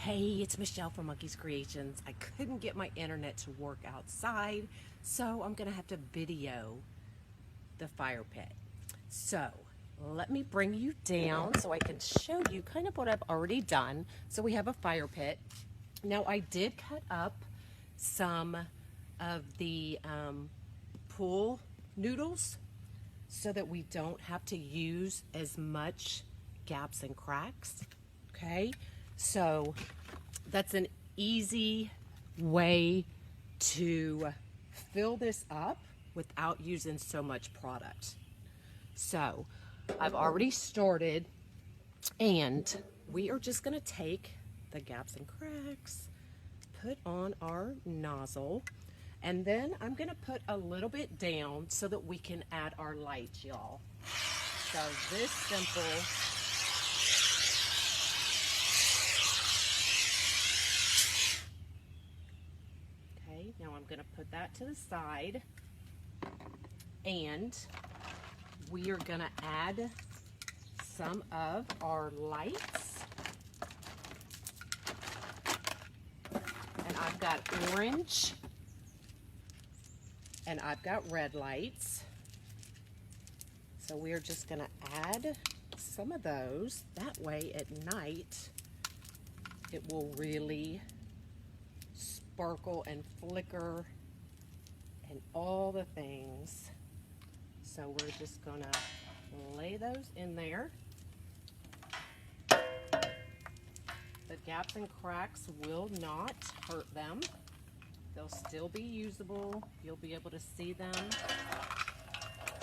Hey, it's Michelle from Monkey's Creations. I couldn't get my internet to work outside, so I'm gonna have to video the fire pit. So let me bring you down so I can show you kind of what I've already done. So we have a fire pit. Now I did cut up some of the pool noodles so that we don't have to use as much gaps and cracks. Okay, so that's an easy way to fill this up without using so much product. So I've already started, and we are just going to take the gaps and cracks, put on our nozzle, and then I'm going to put a little bit down so that we can add our lights, y'all. So this simple. Okay, now I'm going to put that to the side, and we are going to add some of our lights. And I've got orange and I've got red lights. So we're just going to add some of those. That way at night it will really sparkle and flicker and all the things. So we're just going to lay those in there. The gaps and cracks will not hurt them. They'll still be usable. You'll be able to see them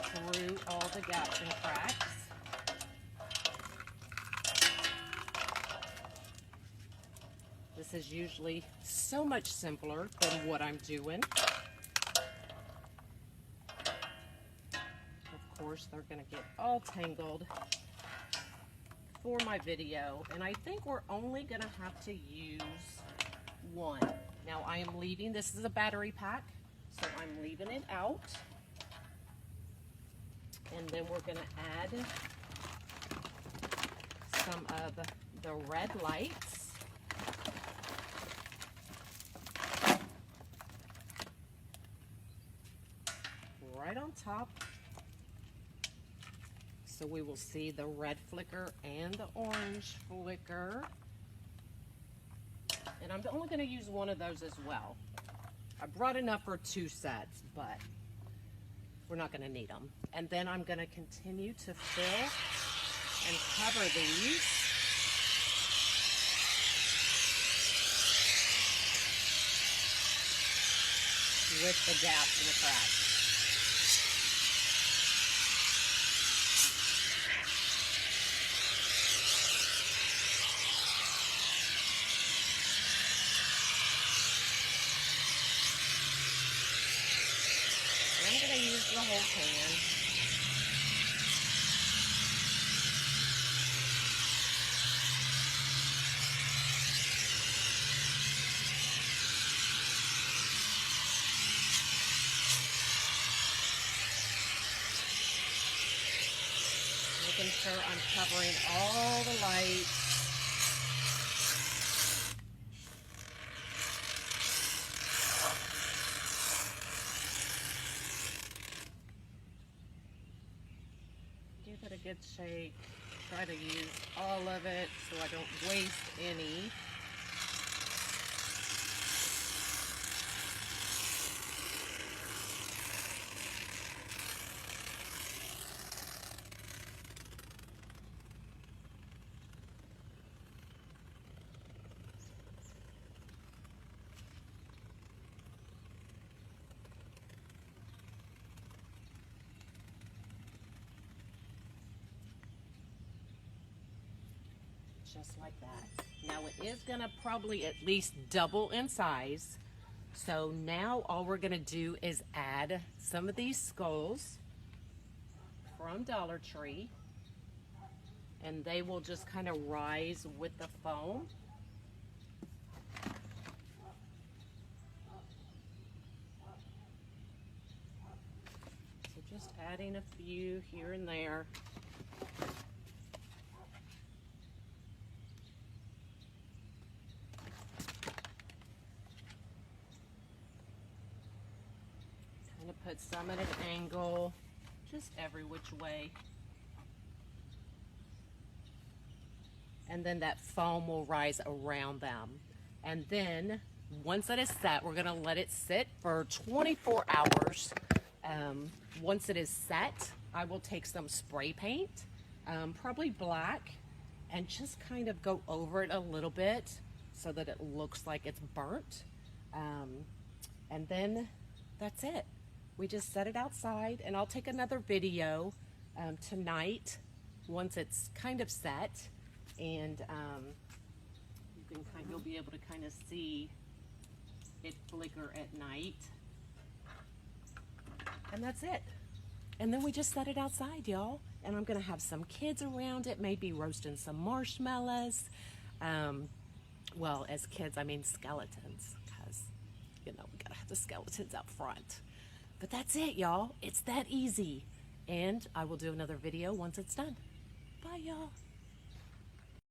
through all the gaps and cracks. This is usually so much simpler than what I'm doing. Of course, they're going to get all tangled for my video, and I think we're only going to have to use one. Now I am leaving, this is a battery pack, so I'm leaving it out. And then we're going to add some of the red lights. Right on top. So we will see the red flicker and the orange flicker. And I'm only going to use one of those as well. I brought enough for 2 sets, but we're not going to need them. And then I'm going to continue to fill and cover these with the gaps and the cracks. I'm going to use the whole can. Making sure I'm covering all the lights. Give it a good shake. Try to use all of it so I don't waste any. Just like that. Now it is going to probably at least double in size. So now all we're going to do is add some of these skulls from Dollar Tree. And they will just kind of rise with the foam. So just adding a few here and there. put some at an angle, just every which way. And then that foam will rise around them. And then once it is set, we're gonna let it sit for 24 hours. Once it is set, I will take some spray paint, probably black, and just kind of go over it a little bit so that it looks like it's burnt. And then that's it. We just set it outside, and I'll take another video tonight once it's kind of set, and you'll be able to kind of see it flicker at night. And that's it. And then we just set it outside, y'all. And I'm gonna have some kids around it, maybe roasting some marshmallows. Well, as kids, I mean skeletons, because, you know, we gotta have the skeletons out front. But that's it, y'all. It's that easy. And I will do another video once it's done. Bye, y'all.